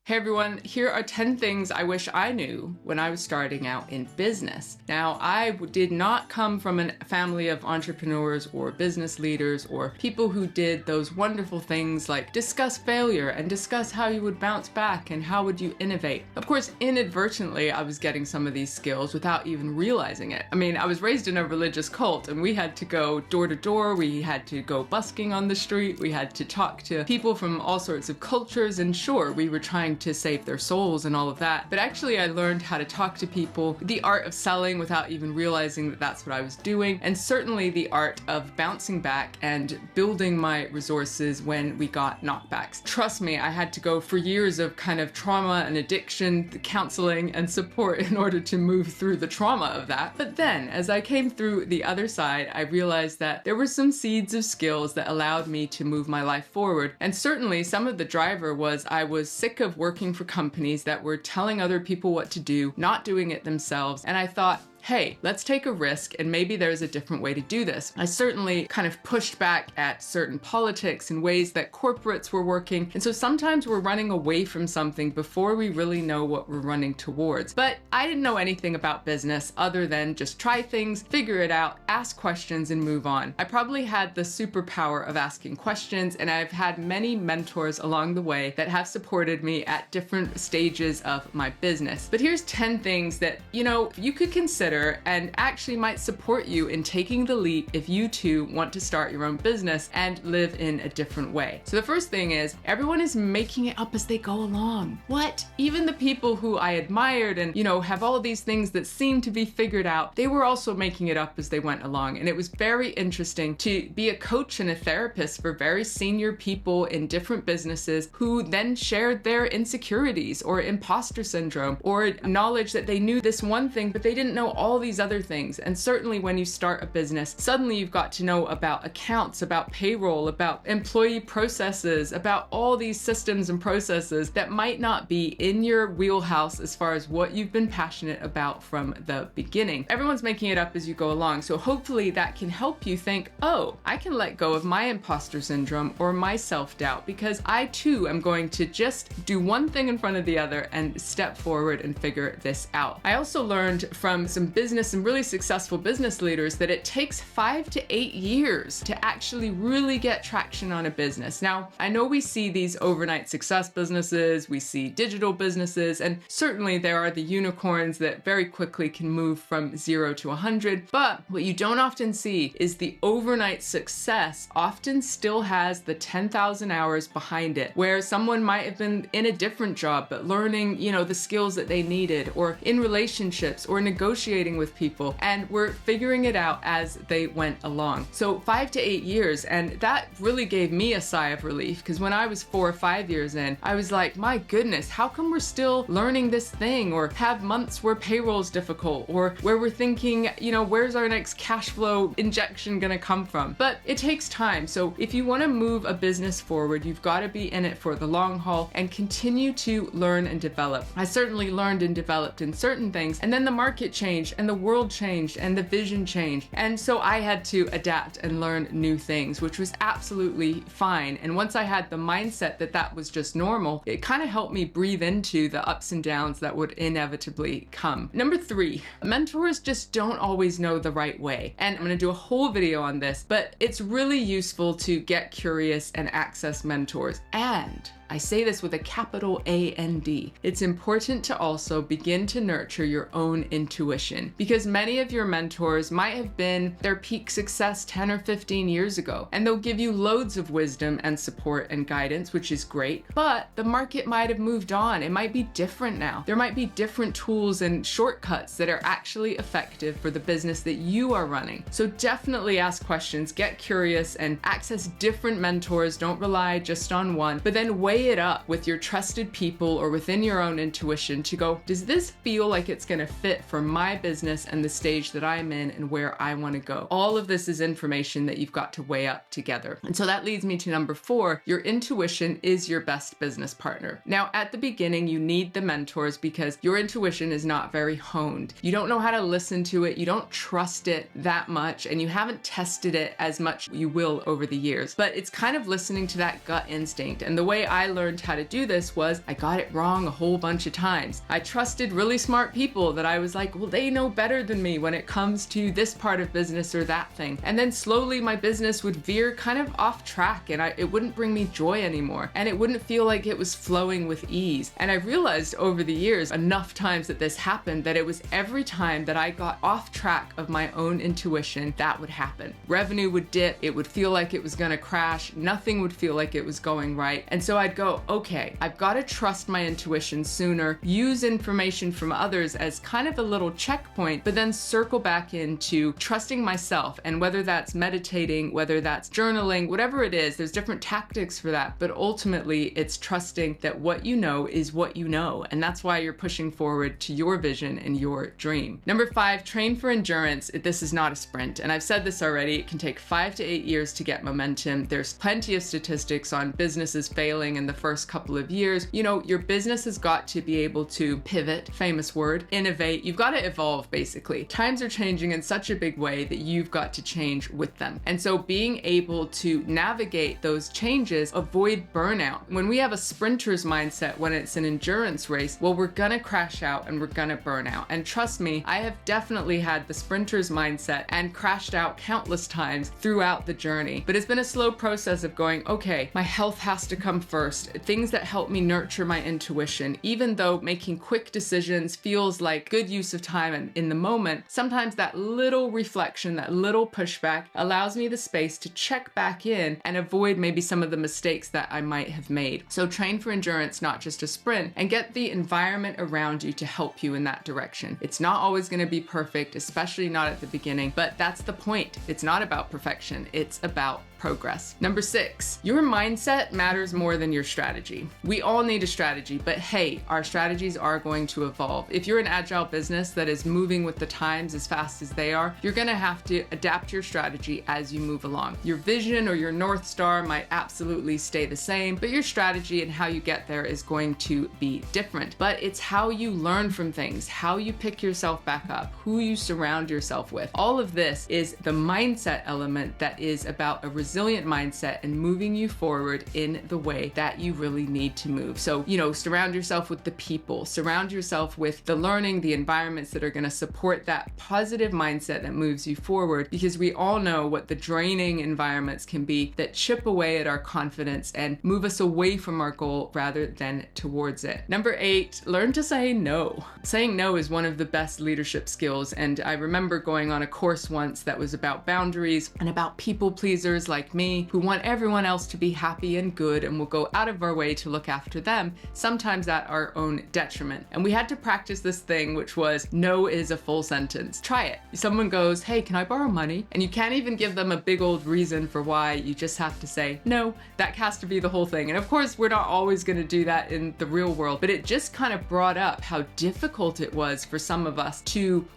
Hey everyone, here are 10 things I wish I knew when I was starting out in business. Now, I did not come from a family of entrepreneurs or business leaders or people who did those wonderful things like discuss failure and discuss how you would bounce back and how would you innovate. Of course, inadvertently, I was getting some of these skills without even realizing it. I mean, I was raised in a religious cult and we had to go door to door, we had to go busking on the street, we had to talk to people from all sorts of cultures, and sure, we were trying to save their souls and all of that. But actually, I learned how to talk to people, the art of selling without even realizing that that's what I was doing, and certainly the art of bouncing back and building my resources when we got knockbacks. Trust me, I had to go for years of kind of trauma and addiction, counseling and support in order to move through the trauma of that. But then, as I came through the other side, I realized that there were some seeds of skills that allowed me to move my life forward. And certainly some of the driver was I was sick of working for companies that were telling other people what to do, not doing it themselves. And I thought, hey, let's take a risk and maybe there's a different way to do this. I certainly kind of pushed back at certain politics and ways that corporates were working. And so sometimes we're running away from something before we really know what we're running towards. But I didn't know anything about business other than just try things, figure it out, ask questions and move on. I probably had the superpower of asking questions, and I've had many mentors along the way that have supported me at different stages of my business. But here's 10 things that, you could consider and actually might support you in taking the leap if you too want to start your own business and live in a different way. So the first thing is, everyone is making it up as they go along. What? Even the people who I admired and, have all these things that seem to be figured out, they were also making it up as they went along. And it was very interesting to be a coach and a therapist for very senior people in different businesses who then shared their insecurities or imposter syndrome or knowledge that they knew this one thing, but they didn't know all these other things. And certainly when you start a business, suddenly you've got to know about accounts, about payroll, about employee processes, about all these systems and processes that might not be in your wheelhouse as far as what you've been passionate about from the beginning. Everyone's making it up as you go along. So hopefully that can help you think, oh, I can let go of my imposter syndrome or my self-doubt because I too am going to just do one thing in front of the other and step forward and figure this out. I also learned from some business and really successful business leaders that it takes 5 to 8 years to actually really get traction on a business. Now, I know we see these overnight success businesses, we see digital businesses, and certainly there are the unicorns that very quickly can move from 0 to 100. But what you don't often see is the overnight success often still has the 10,000 hours behind it, where someone might have been in a different job, but learning, the skills that they needed, or in relationships, or negotiating with people, and we're figuring it out as they went along. So 5 to 8 years, and that really gave me a sigh of relief, because when I was 4 or 5 years in, I was like, my goodness, how come we're still learning this thing, or have months where payroll's difficult, or where we're thinking, where's our next cash flow injection gonna come from? But it takes time. So if you want to move a business forward, you've got to be in it for the long haul and continue to learn and develop. I certainly learned and developed in certain things, and then the market changed and the world changed and the vision changed. And so I had to adapt and learn new things, which was absolutely fine. And once I had the mindset that that was just normal, it kind of helped me breathe into the ups and downs that would inevitably come. Number 3, mentors just don't always know the right way. And I'm going to do a whole video on this, but it's really useful to get curious and access mentors. And I say this with a capital A-N-D. It's important to also begin to nurture your own intuition, because many of your mentors might have been their peak success 10 or 15 years ago, and they'll give you loads of wisdom and support and guidance, which is great, but the market might have moved on. It might be different now. There might be different tools and shortcuts that are actually effective for the business that you are running. So definitely ask questions, get curious, and access different mentors. Don't rely just on one, but then weigh it up with your trusted people or within your own intuition to go, does this feel like it's going to fit for my business and the stage that I'm in and where I want to go? All of this is information that you've got to weigh up together. And so that leads me to number 4, your intuition is your best business partner. Now, at the beginning, you need the mentors because your intuition is not very honed. You don't know how to listen to it. You don't trust it that much, and you haven't tested it as much you will over the years. But it's kind of listening to that gut instinct. And the way I I learned how to do this was I got it wrong a whole bunch of times. I trusted really smart people that I was like, well, they know better than me when it comes to this part of business or that thing. And then slowly my business would veer kind of off track, and it wouldn't bring me joy anymore. And it wouldn't feel like it was flowing with ease. And I realized over the years, enough times that this happened, that it was every time that I got off track of my own intuition, that would happen. Revenue would dip. It would feel like it was going to crash. Nothing would feel like it was going right. And so I'd go, okay, I've got to trust my intuition sooner, use information from others as kind of a little checkpoint, but then circle back into trusting myself. And whether that's meditating, whether that's journaling, whatever it is, there's different tactics for that. But ultimately, it's trusting that what you know is what you know. And that's why you're pushing forward to your vision and your dream. Number 5, train for endurance. This is not a sprint. And I've said this already, it can take 5 to 8 years to get momentum. There's plenty of statistics on businesses failing in the first couple of years. You know, your business has got to be able to pivot, famous word, innovate. You've got to evolve, basically. Times are changing in such a big way that you've got to change with them. And so being able to navigate those changes, avoid burnout. When we have a sprinter's mindset, when it's an endurance race, well, we're gonna crash out and we're gonna burn out. And trust me, I have definitely had the sprinter's mindset and crashed out countless times throughout the journey. But it's been a slow process of going, okay, my health has to come first. Things that help me nurture my intuition, even though making quick decisions feels like good use of time and in the moment, sometimes that little reflection, that little pushback allows me the space to check back in and avoid maybe some of the mistakes that I might have made. So train for endurance, not just a sprint, and get the environment around you to help you in that direction. It's not always going to be perfect, especially not at the beginning, but that's the point. It's not about perfection. It's about progress. Number 6, your mindset matters more than your strategy. We all need a strategy, but hey, our strategies are going to evolve. If you're an agile business that is moving with the times as fast as they are, you're going to have to adapt your strategy as you move along. Your vision or your North Star might absolutely stay the same, but your strategy and how you get there is going to be different. But it's how you learn from things, how you pick yourself back up, who you surround yourself with. All of this is the mindset element that is about a resilient mindset and moving you forward in the way that you really need to move. So, surround yourself with the people, surround yourself with the learning, the environments that are going to support that positive mindset that moves you forward, because we all know what the draining environments can be that chip away at our confidence and move us away from our goal rather than towards it. Number 8, learn to say no. Saying no is one of the best leadership skills, and I remember going on a course once that was about boundaries and about people pleasers like me who want everyone else to be happy and good and will go out of our way to look after them, sometimes at our own detriment. And we had to practice this thing, which was no is a full sentence. Try it. Someone goes, hey, can I borrow money? And you can't even give them a big old reason for why. You just have to say no. That has to be the whole thing. And of course, we're not always going to do that in the real world, but it just kind of brought up how difficult it was for some of us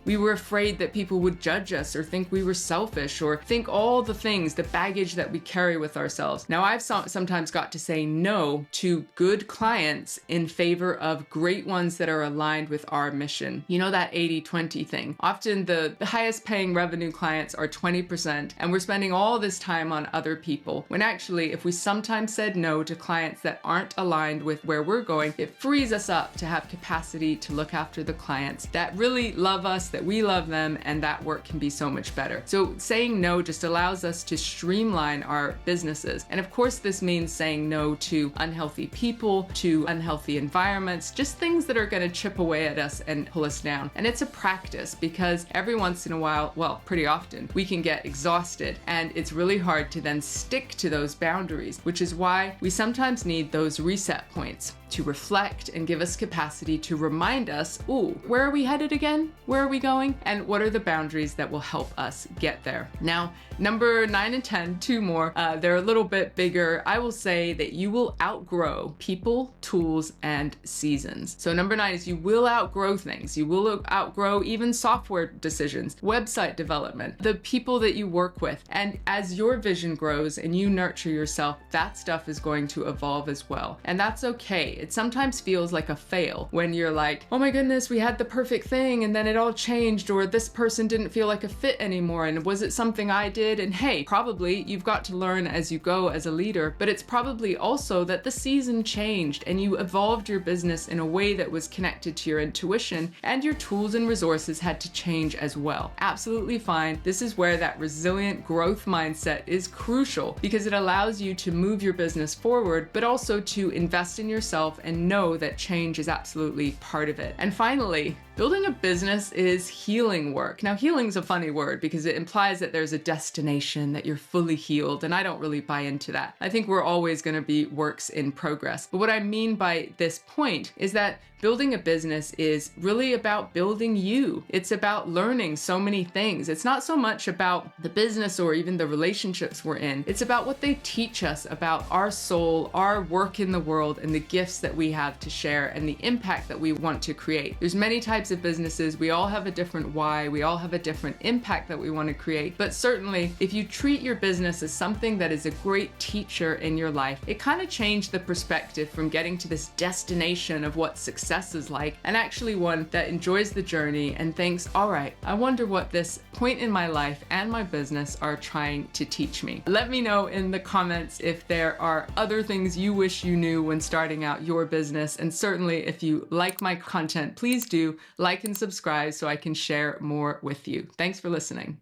we were afraid that people would judge us or think we were selfish or think all the things, the baggage that we carry with ourselves. Now, I've sometimes got to say no to good clients in favor of great ones that are aligned with our mission. You know, that 80-20 thing. Often the highest paying revenue clients are 20%, and we're spending all this time on other people. When actually, if we sometimes said no to clients that aren't aligned with where we're going, it frees us up to have capacity to look after the clients that really love us, that we love them, and that work can be so much better. So saying no just allows us to streamline our businesses. And of course, this means saying no to unhealthy people, to unhealthy environments, just things that are going to chip away at us and pull us down. And it's a practice because every once in a while, well, pretty often, we can get exhausted, and it's really hard to then stick to those boundaries, which is why we sometimes need those reset points to reflect and give us capacity to remind us, ooh, where are we headed again? Where are we going? And what are the boundaries that will help us get there? Now, number 9 and 10, 2 more, they're a little bit bigger. I will say that you will outgrow people, tools, and seasons. So number 9 is you will outgrow things. You will outgrow even software decisions, website development, the people that you work with. And as your vision grows and you nurture yourself, that stuff is going to evolve as well. And that's okay. It sometimes feels like a fail when you're like, oh my goodness, we had the perfect thing and then it all changed, or this person didn't feel like a fit anymore, and was it something I did? And hey, probably you've got to learn as you go as a leader, but it's probably also that the season changed and you evolved your business in a way that was connected to your intuition, and your tools and resources had to change as well. Absolutely fine. This is where that resilient growth mindset is crucial, because it allows you to move your business forward, but also to invest in yourself and know that change is absolutely part of it. And finally, building a business is healing work. Now, healing is a funny word because it implies that there's a destination, that you're fully healed, and I don't really buy into that. I think we're always going to be works in progress. But what I mean by this point is that building a business is really about building you. It's about learning so many things. It's not so much about the business or even the relationships we're in. It's about what they teach us about our soul, our work in the world, and the gifts that we have to share and the impact that we want to create. There's many types of businesses. We all have a different why. We all have a different impact that we want to create. But certainly, if you treat your business as something that is a great teacher in your life, it kind of changed the perspective from getting to this destination of what success is like, and actually one that enjoys the journey and thinks, all right, I wonder what this point in my life and my business are trying to teach me. Let me know in the comments if there are other things you wish you knew when starting out your business. And certainly if you like my content, please do like and subscribe so I can share more with you. Thanks for listening.